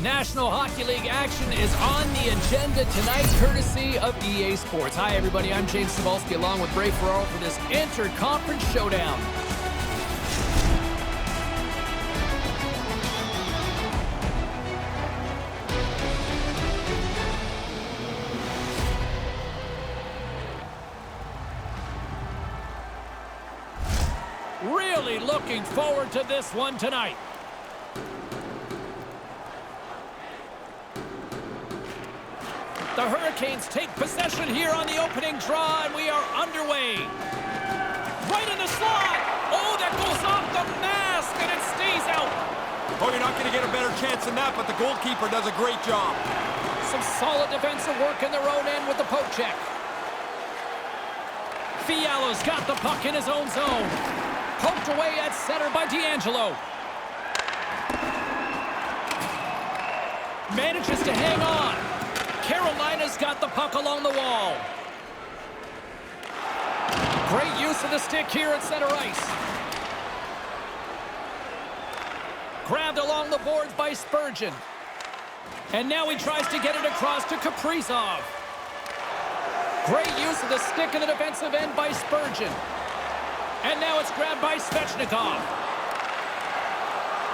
National Hockey League action is on the agenda tonight, courtesy of EA Sports. Hi, everybody. I'm James Cebulski, along with Ray Ferraro for this inter-conference showdown. Really looking forward to this one tonight. The Hurricanes take possession here on the opening draw, and we are underway. Right in the slot. Oh, that goes off the mask, and it stays out. Oh, you're not going to get a better chance than that, but the goalkeeper does a great job. Some solid defensive work in their own end with the poke check. Fiala's got the puck in his own zone. Poked away at center by D'Angelo. Manages to hang on. Carolina's got the puck along the wall. Great use of the stick here at center ice. Grabbed along the boards by Spurgeon. And now he tries to get it across to Kaprizov. Great use of the stick in the defensive end by Spurgeon. And now it's grabbed by Svechnikov.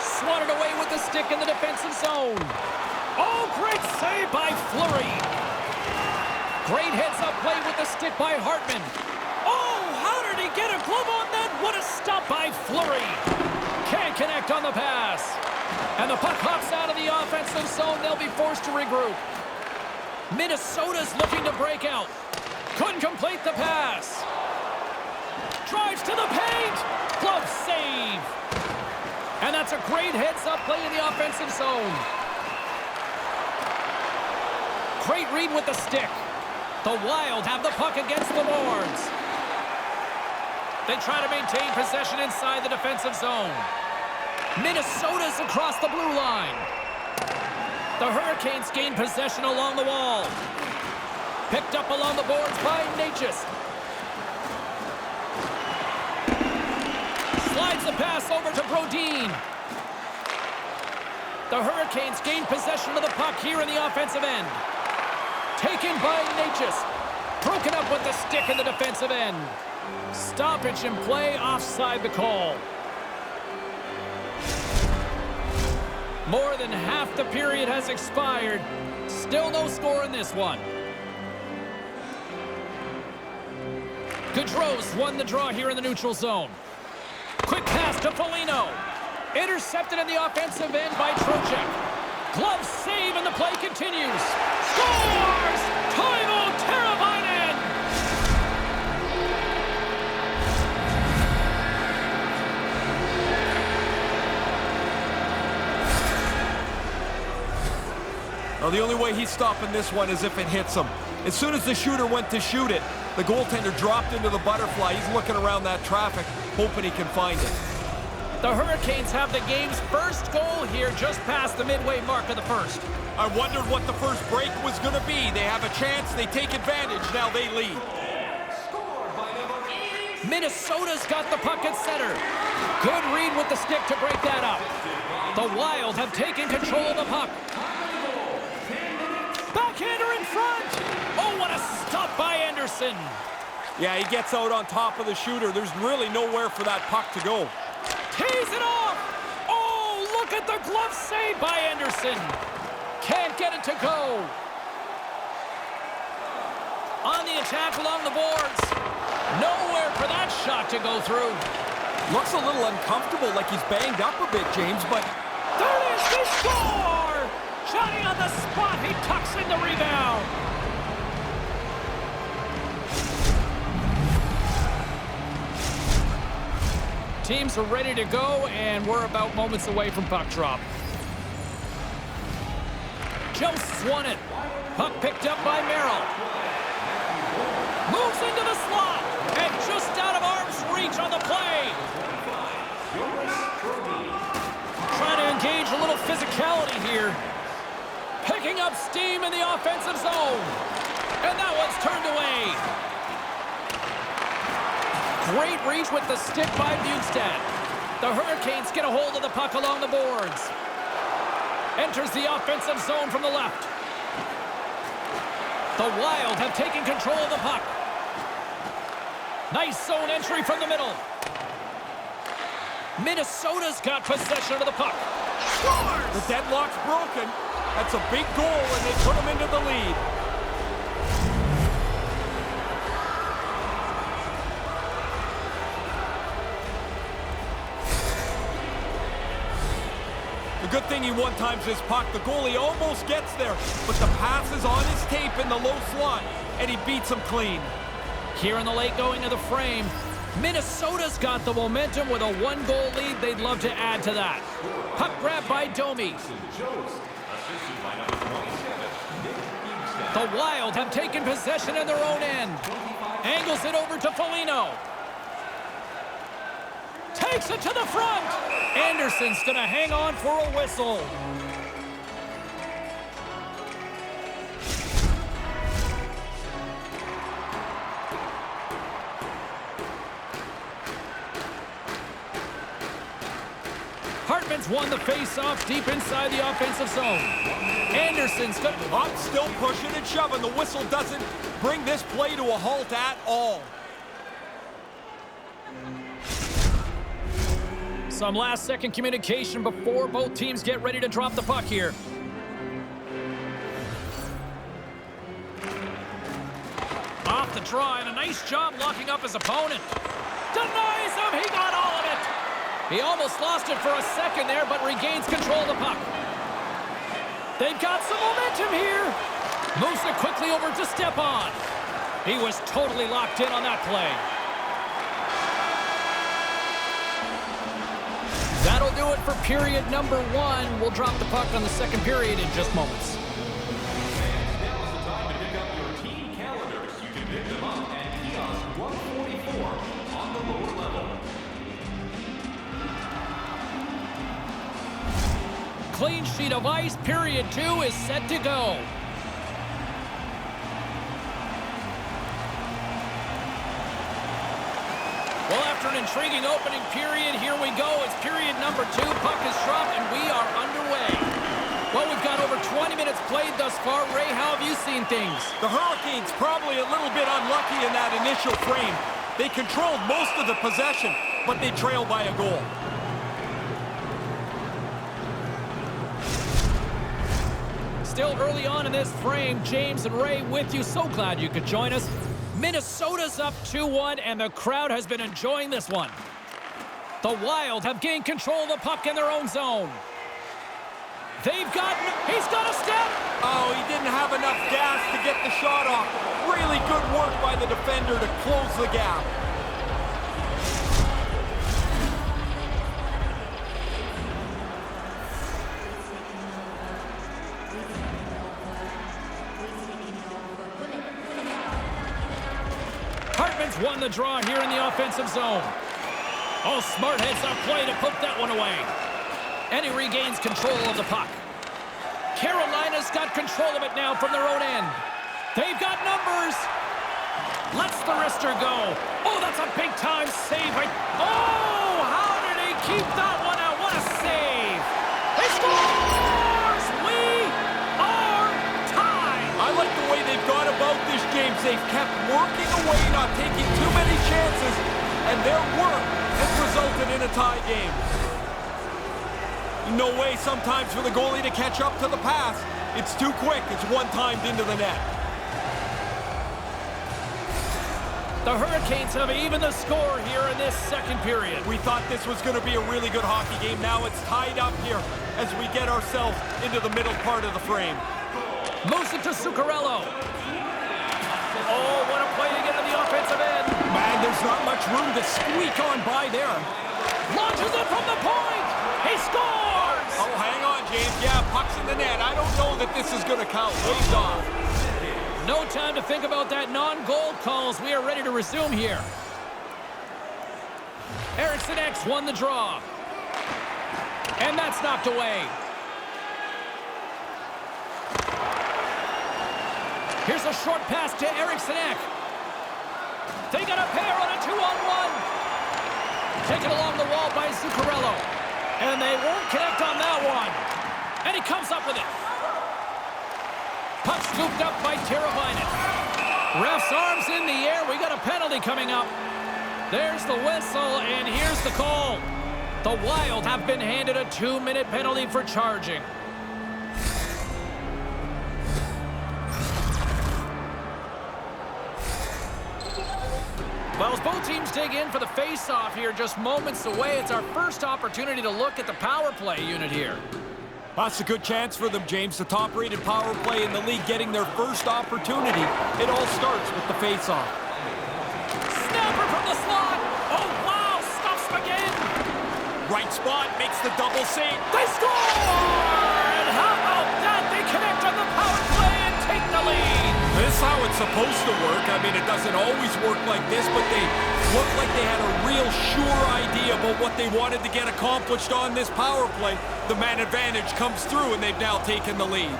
Swatted away with the stick in the defensive zone. Oh, great save by Fleury. Great heads-up play with the stick by Hartman. Oh, how did he get a glove on that? What a stop by Fleury. Can't connect on the pass. And the puck hops out of the offensive zone. They'll be forced to regroup. Minnesota's looking to break out. Couldn't complete the pass. Drives to the paint. Glove save. And that's a great heads-up play in the offensive zone. Great read with the stick. The Wild have the puck against the boards. They try to maintain possession inside the defensive zone. Minnesota's across the blue line. The Hurricanes gain possession along the wall. Picked up along the boards by Natchez. Slides the pass over to Brodin. The Hurricanes gain possession of the puck here in the offensive end. Taken by Natchez. Broken up with the stick in the defensive end. Stoppage in play, offside the call. More than half the period has expired. Still no score in this one. Gaudreau's won the draw here in the neutral zone. Quick pass to Foligno. Intercepted in the offensive end by Trocheck. Glove save and the play continues. Scores! Teuvo Teravainen! Well, the only way he's stopping this one is if it hits him. As soon as the shooter went to shoot it, the goaltender dropped into the butterfly. He's looking around that traffic, hoping he can find it. The Hurricanes have the game's first goal here just past the midway mark of the first. I wondered what the first break was going to be. They have a chance. They take advantage. Now they lead. Minnesota's got the puck at center. Good read with the stick to break that up. The Wild have taken control of the puck. Backhander in front. Oh, what a stop by Anderson. Yeah, he gets out on top of the shooter. There's really nowhere for that puck to go. Tees it off. Oh, look at the glove save by Anderson. Can't get it to go. On the attack along the boards. Nowhere for that shot to go through. Looks a little uncomfortable, like he's banged up a bit, James, but... There it is, they score! Johnny on the spot, he tucks in the rebound. Teams are ready to go, and we're about moments away from puck drop. Joseph's won it. Puck picked up by Merrill. Moves into the slot, and just out of arm's reach on the play. Trying to engage a little physicality here. Picking up steam in the offensive zone. And that one's turned away. Great reach with the stick by Bjugstad. The Hurricanes get a hold of the puck along the boards. Enters the offensive zone from the left. The Wild have taken control of the puck. Nice zone entry from the middle. Minnesota's got possession of the puck. Scores! The deadlock's broken. That's a big goal, and they put them into the lead. The good thing he one-times his puck. The goalie almost gets there, but the pass is on his tape in the low slot, and he beats him clean. Here in the late going of the frame, Minnesota's got the momentum with a one-goal lead. They'd love to add to that. Puck grab by Domi. The Wild have taken possession in their own end. Angles it over to Foligno. Takes it to the front. Anderson's going to hang on for a whistle. Hartman's won the face-off deep inside the offensive zone. Anderson's good. Up, still pushing and shoving. The whistle doesn't bring this play to a halt at all. Some last-second communication before both teams get ready to drop the puck here. Off the draw, and a nice job locking up his opponent. Denies him, he got all of it. He almost lost it for a second there, but regains control of the puck. They've got some momentum here. Moves it quickly over to Stepan. He was totally locked in on that play. That'll do it for period number 1. We'll drop the puck on the second period in just moments. Now is the time to pick up your team calendars. You can pick them up at kiosk 144 on the lower level. Clean sheet of ice. Period 2 is set to go. Well, after an intriguing opening period, here we go. It's period number 2. Puck is dropped, and we are underway. Well, we've got over 20 minutes played thus far. Ray, how have you seen things? The Hurricanes probably a little bit unlucky in that initial frame. They controlled most of the possession, but they trailed by a goal. Still early on in this frame, James and Ray with you. So glad you could join us. Minnesota's up 2-1, and the crowd has been enjoying this one. The Wild have gained control of the puck in their own zone. He's got a step. Oh, he didn't have enough gas to get the shot off. Really good work by the defender to close the gap. Hartman's won the draw here in the offensive zone. Oh, smart heads-up play to put that one away. And he regains control of the puck. Carolina's got control of it now from their own end. They've got numbers. Lets the wrister go. Oh, that's a big-time save. Oh, how did he keep that one out? What a save. He scores! We are tied. I like the way they've gone about this, James. They've kept working away, not taking too many chances, and their work has resulted in a tie game. No way sometimes for the goalie to catch up to the pass. It's too quick. It's one-timed into the net. The Hurricanes have evened the score here in this second period. We thought this was going to be a really good hockey game. Now it's tied up here as we get ourselves into the middle part of the frame. Moves it to Zuccarello. Oh, what a play to get to the offensive end. Man, there's not much room to squeak on by there. Launches it from the point. He scores! Oh, hang on, James. Yeah, puck's in the net. I don't know that this is going to count. Waved off. No time to think about that non-goal calls. We are ready to resume here. Eriksson X won the draw. And that's knocked away. Here's a short pass to Eriksson Ek. They got a pair on a 2-on-1. Taken along the wall by Zuccarello. And they won't connect on that one. And he comes up with it. Puck scooped up by Teravainen. Ref's arms in the air. We got a penalty coming up. There's the whistle, and here's the call. The Wild have been handed a 2-minute penalty for charging. Well, as both teams dig in for the face-off here, just moments away, it's our first opportunity to look at the power play unit here. That's a good chance for them, James. The top-rated power play in the league getting their first opportunity. It all starts with the face-off. Snapper from the slot. Oh, wow, stuffs him again. Right spot, makes the double save. They score! And how about that? They connect on the power play and take the lead. This is how it's supposed to work. I mean, it doesn't always work like this, but they look like they had a real sure idea about what they wanted to get accomplished on this power play. The man advantage comes through, and they've now taken the lead.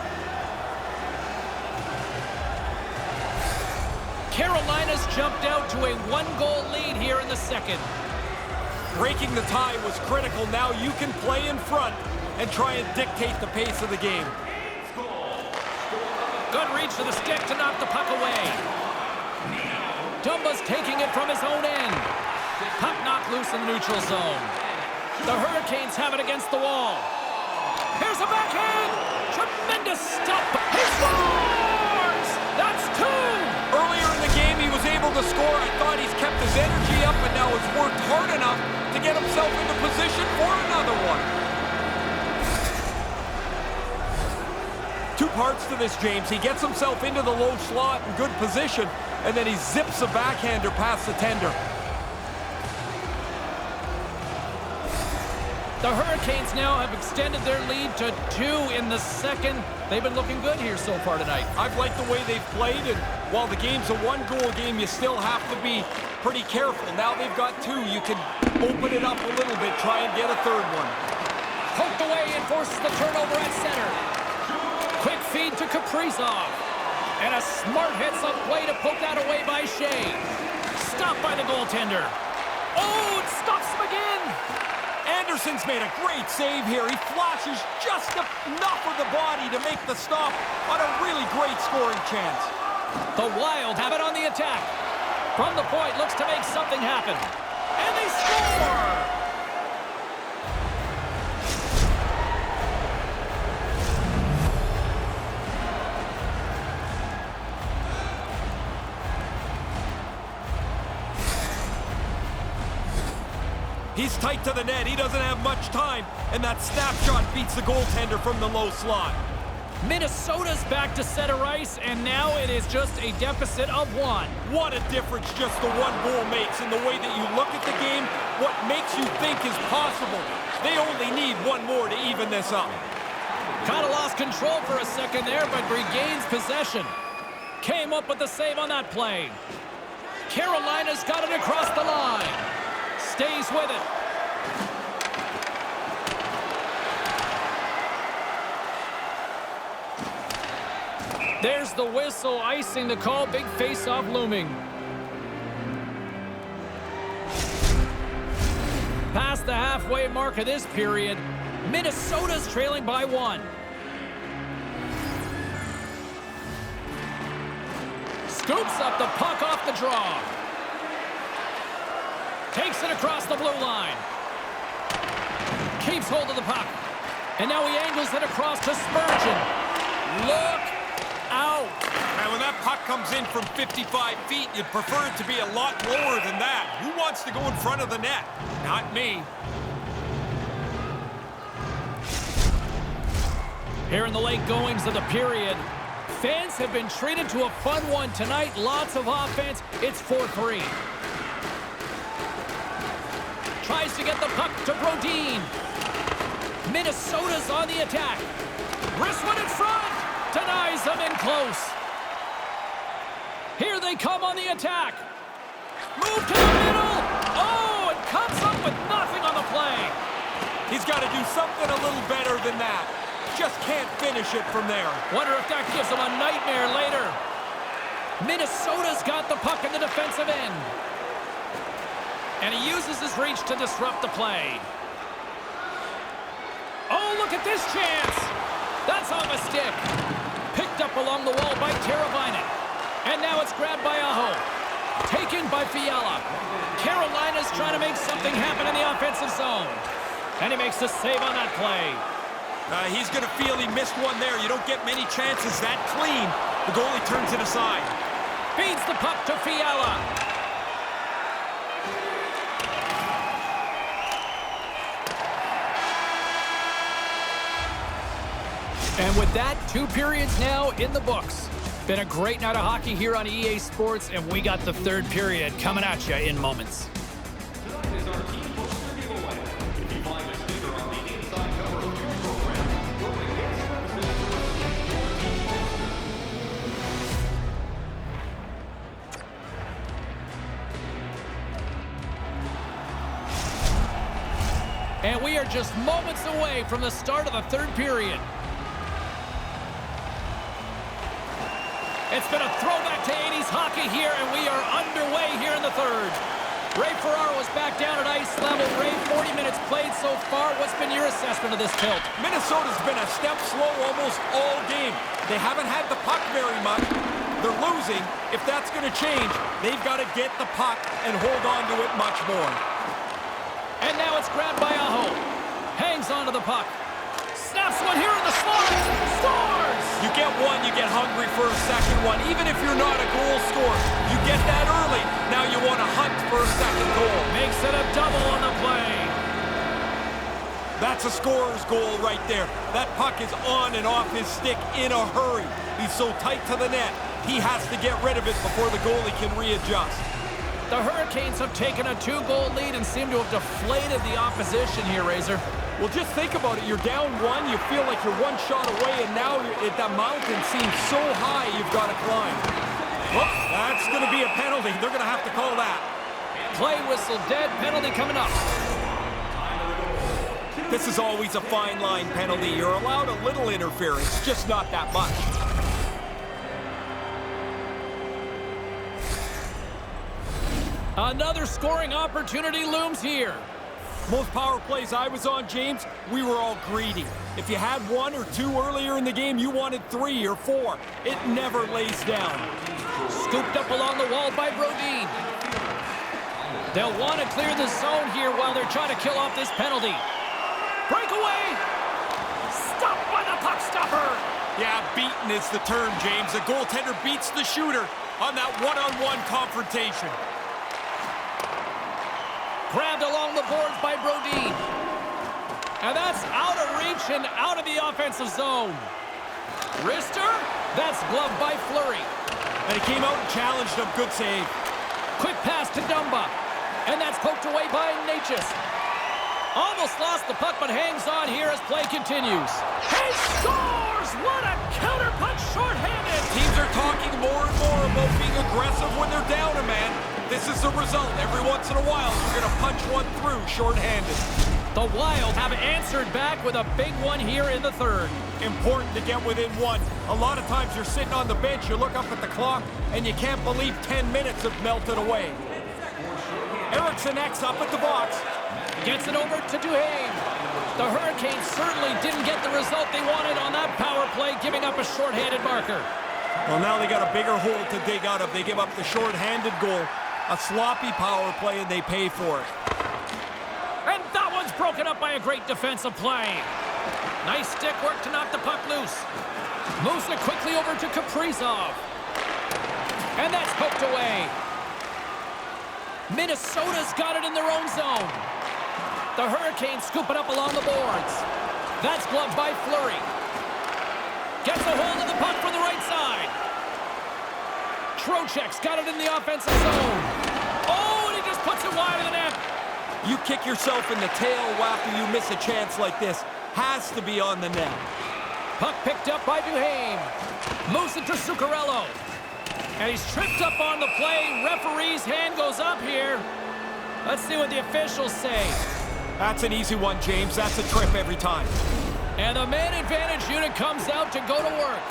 Carolina's jumped out to a 1-goal lead here in the second. Breaking the tie was critical. Now you can play in front and try and dictate the pace of the game. Good reach to the stick to knock the puck away. Dumba's taking it from his own end. Puck knocked loose in the neutral zone. The Hurricanes have it against the wall. Here's a backhand. Tremendous stop. He scores! That's 2! Earlier in the game, he was able to score. I thought he's kept his energy up and now has worked hard enough to get himself into position for another one. Two parts to this, James. He gets himself into the low slot in good position, and then he zips a backhander past the tender. The Hurricanes now have extended their lead to 2 in the second. They've been looking good here so far tonight. I've liked the way they've played, and while the game's a 1-goal game, you still have to be pretty careful. Now they've got 2. You can open it up a little bit, try and get a third one. Poked away and forces the turnover at center. Quick feed to Kaprizov. And a smart heads-up play to poke that away by Shea. Stopped by the goaltender. Oh, it stops him again. Anderson's made a great save here. He flashes just enough of the body to make the stop on a really great scoring chance. The Wild have it on the attack. From the point, looks to make something happen. And they score! He's tight to the net. He doesn't have much time. And that snapshot beats the goaltender from the low slot. Minnesota's back to center ice, and now it is just a deficit of 1. What a difference just the 1 goal makes in the way that you look at the game, what makes you think is possible. They only need 1 more to even this up. Kind of lost control for a second there, but regains possession. Came up with the save on that play. Carolina's got it across the line. Stays with it. There's the whistle, icing the call. Big face-off looming. Past the halfway mark of this period, Minnesota's trailing by 1. Scoops up the puck off the draw. Takes it across the blue line. Keeps hold of the puck. And now he angles it across to Spurgeon. Look out. And when that puck comes in from 55 feet, you'd prefer it to be a lot lower than that. Who wants to go in front of the net? Not me. Here in the late goings of the period, fans have been treated to a fun one tonight. Lots of offense. It's 4-3. Tries to get the puck to Brodin. Minnesota's on the attack. Wrist one in front. Denies them in close. Here they come on the attack. Move to the middle. Oh, it comes up with nothing on the play. He's got to do something a little better than that. Just can't finish it from there. Wonder if that gives him a nightmare later. Minnesota's got the puck in the defensive end. And he uses his reach to disrupt the play. Oh, look at this chance. That's on the stick. Picked up along the wall by Teravainen. And now it's grabbed by Aho. Taken by Fiala. Carolina's trying to make something happen in the offensive zone. And he makes the save on that play. He's going to feel he missed one there. You don't get many chances that clean. The goalie turns it aside. Feeds the puck to Fiala. And with that, 2 periods now in the books. Been a great night of hockey here on EA Sports, and we got the 3rd period coming at you in moments. Tonight is our team poster giveaway. If you find a sticker on the inside cover of your program, you'll win a gift certificate to receive your team poster. And we are just moments away from the start of the 3rd period. It's been a throwback to 80s hockey here, and we are underway here in the 3rd. Ray Ferraro is back down at ice level. Ray, 40 minutes played so far. What's been your assessment of this tilt? Minnesota's been a step slow almost all game. They haven't had the puck very much. They're losing. If that's going to change, they've got to get the puck and hold on to it much more. And now it's grabbed by Aho. Hangs onto the puck. Snaps one here in the slot. Scores! You get one, you get hungry for a second one. Even if you're not a goal scorer, you get that early. Now you want to hunt for a second goal. Makes it a double on the play. That's a scorer's goal right there. That puck is on and off his stick in a hurry. He's so tight to the net, he has to get rid of it before the goalie can readjust. The Hurricanes have taken a 2-goal lead and seem to have deflated the opposition here, Razor. Well, just think about it. You're down 1, you feel like you're 1 shot away, and now the mountain seems so high you've got to climb. Well, that's going to be a penalty. They're going to have to call that. Play whistle dead, penalty coming up. This is always a fine line penalty. You're allowed a little interference, just not that much. Another scoring opportunity looms here. Most power plays I was on, James, we were all greedy. If you had 1 or 2 earlier in the game, you wanted 3 or 4. It never lays down. Scooped up along the wall by Brodin. They'll want to clear the zone here while they're trying to kill off this penalty. Breakaway! Stopped by the puck stopper! Yeah, beaten is the term, James. The goaltender beats the shooter on that one-on-one confrontation. Grabbed along the boards by Brodin. And that's out of reach and out of the offensive zone. Wrister? That's gloved by Fleury. And he came out and challenged him. Good save. Quick pass to Dumba. And that's poked away by Natchez. Almost lost the puck, but hangs on here as play continues. He scores! What a counterpunch shorthanded! Teams are talking more and more about being aggressive when they're down a man. This is the result. Every once in a while, you're going to punch one through shorthanded. The Wild have answered back with a big one here in the 3rd. Important to get within 1. A lot of times you're sitting on the bench, you look up at the clock, and you can't believe 10 minutes have melted away. Eriksson X up at the box. Gets it over to Duhaime. The Hurricanes certainly didn't get the result they wanted on that power play, giving up a shorthanded marker. Well, now they got a bigger hole to dig out of. They give up the shorthanded goal. A sloppy power play, and they pay for it. And that one's broken up by a great defensive play. Nice stick work to knock the puck loose. Moves it quickly over to Kaprizov. And that's poked away. Minnesota's got it in their own zone. The Hurricanes scoop it up along the boards. That's gloved by Fleury. Gets a hold of the puck from the right side. Trocheck's got it in the offensive zone. Oh, and he just puts it wide of the net. You kick yourself in the tail after you miss a chance like this. Has to be on the net. Puck picked up by Duhaime. Moves it to Zuccarello. And he's tripped up on the play. Referee's hand goes up here. Let's see what the officials say. That's an easy one, James. That's a trip every time. And the man advantage unit comes out to go to work.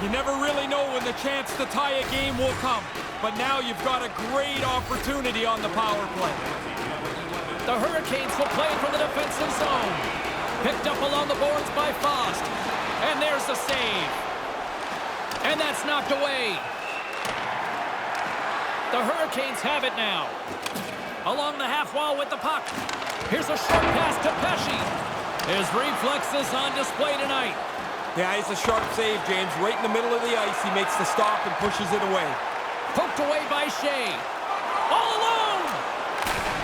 You never really know when the chance to tie a game will come. But now you've got a great opportunity on the power play. The Hurricanes will play from the defensive zone. Picked up along the boards by Fost. And there's the save. And that's knocked away. The Hurricanes have it now. Along the half wall with the puck. Here's a short pass to Pesce. His reflexes on display tonight. Yeah, he's a sharp save, James. Right in the middle of the ice, he makes the stop and pushes it away. Poked away by Shea. All alone!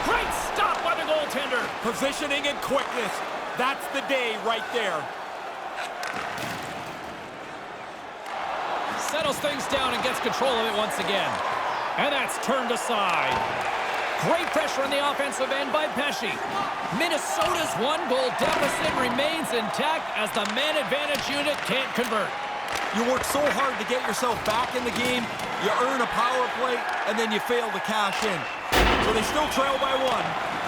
Great stop by the goaltender. Positioning and quickness. That's the day right there. Settles things down and gets control of it once again. And that's turned aside. Great pressure on the offensive end by Pesce. Minnesota's one-goal deficit remains intact as the man advantage unit can't convert. You work so hard to get yourself back in the game, you earn a power play, and then you fail to cash in. So they still trail by one.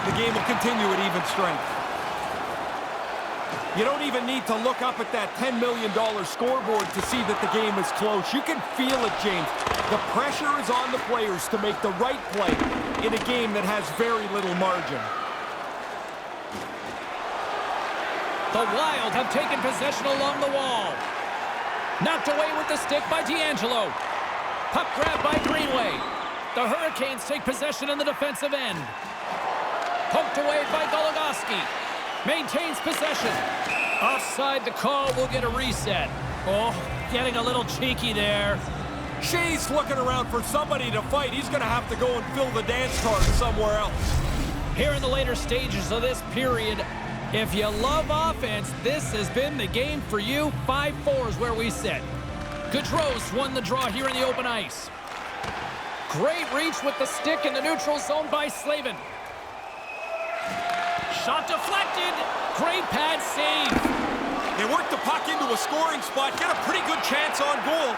The game will continue at even strength. You don't even need to look up at that $10 million scoreboard to see that the game is close. You can feel it, James. The pressure is on the players to make the right play in a game that has very little margin. The Wild have taken possession along the wall. Knocked away with the stick by D'Angelo. Puck grab by Greenway. The Hurricanes take possession in the defensive end. Poked away by Goligoski. Maintains possession. Offside the call will get a reset. Oh, getting a little cheeky there. Shea's looking around for somebody to fight. He's going to have to go and fill the dance card somewhere else. Here in the later stages of this period, if you love offense, this has been the game for you. 5-4 is where we sit. Gaudreau's won the draw here in the open ice. Great reach with the stick in the neutral zone by Slavin. Shot deflected. Great pad save. They work the puck into a scoring spot, get a pretty good chance on goal.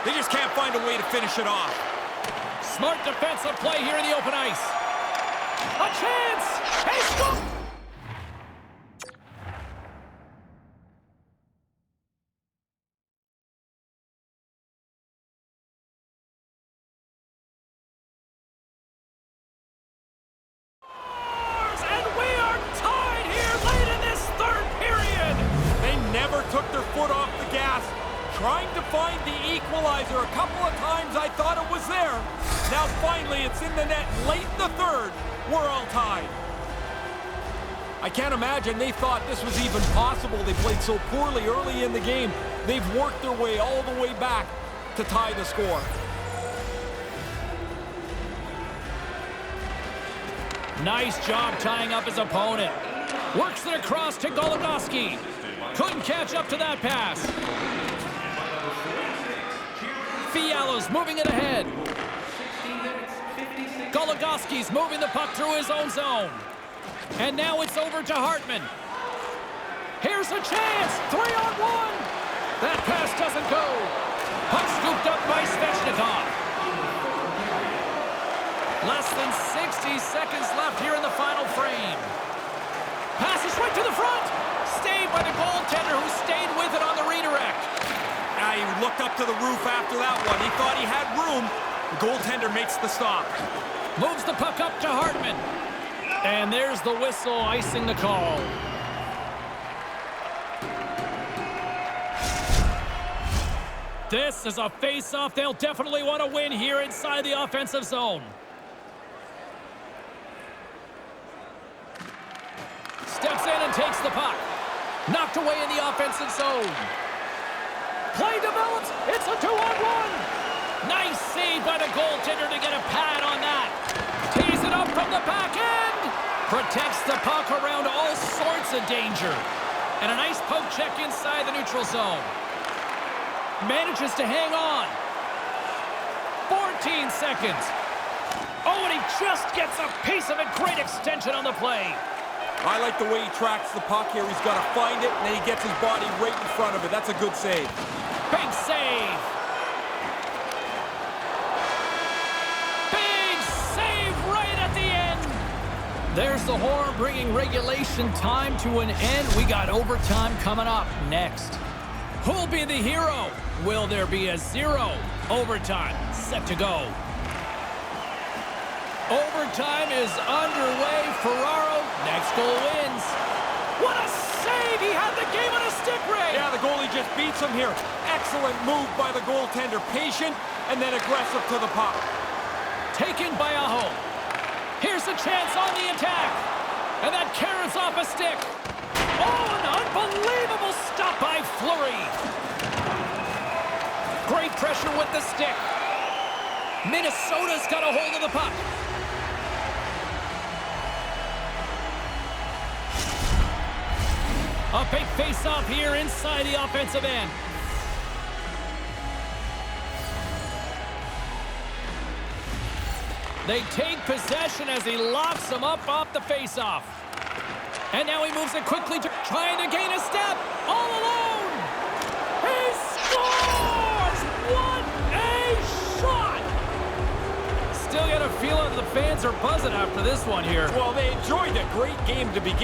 They just can't find a way to finish it off. Smart defensive play here in the open ice. A chance! Hey, score! And we are tied here late in this third period. They never took their foot off the gas. Trying to find the equalizer a couple of times. I thought it was there. Now finally it's in the net late in the third. We're all tied. I can't imagine they thought this was even possible. They played so poorly early in the game. They've worked their way all the way back to tie the score. Nice job tying up his opponent. Works it across to Goligoski. Couldn't catch up to that pass. Fiala's moving it ahead. Goligoski's moving the puck through his own zone. And now it's over to Hartman. Here's a chance. 3-on-1. That pass doesn't go. Puck scooped up by Svechnikov. Less than 60 seconds left here in the final frame. Passes right to the front. Stayed by the goaltender who stayed with it on the redirect. He looked up to the roof after that one. He thought he had room. The goaltender makes the stop. Moves the puck up to Hartman. And there's the whistle icing the call. This is a face-off they'll definitely want to win here inside the offensive zone. Steps in and takes the puck. Knocked away in the offensive zone. Play develops. It's a 2-on-1. Nice save by the goaltender to get a pad on that. Tees it up from the back end. Protects the puck around all sorts of danger. And a nice poke check inside the neutral zone. Manages to hang on. 14 seconds. Oh, and he just gets a piece of it. Great extension on the play. I like the way he tracks the puck here. He's got to find it, and then he gets his body right in front of it. That's a good save. Big save. Big save right at the end. There's the horn bringing regulation time to an end. We got overtime coming up next. Who'll be the hero? Will there be a 0? Overtime set to go. Overtime is underway. Ferraro, next goal wins. What a save! He had the game on his stick race. Yeah, the goalie just beats him here. Excellent move by the goaltender. Patient and then aggressive to the puck. Taken by Aho. Here's a chance on the attack. And that carries off a stick. Oh, an unbelievable stop by Fleury. Great pressure with the stick. Minnesota's got a hold of the puck. A big face-off here inside the offensive end. They take possession as he locks them up off the face-off. And now he moves it quickly, trying to gain a step. All alone. He scores! What a shot! Still get a feeling the fans are buzzing after this one here. Well, they enjoyed a great game to begin.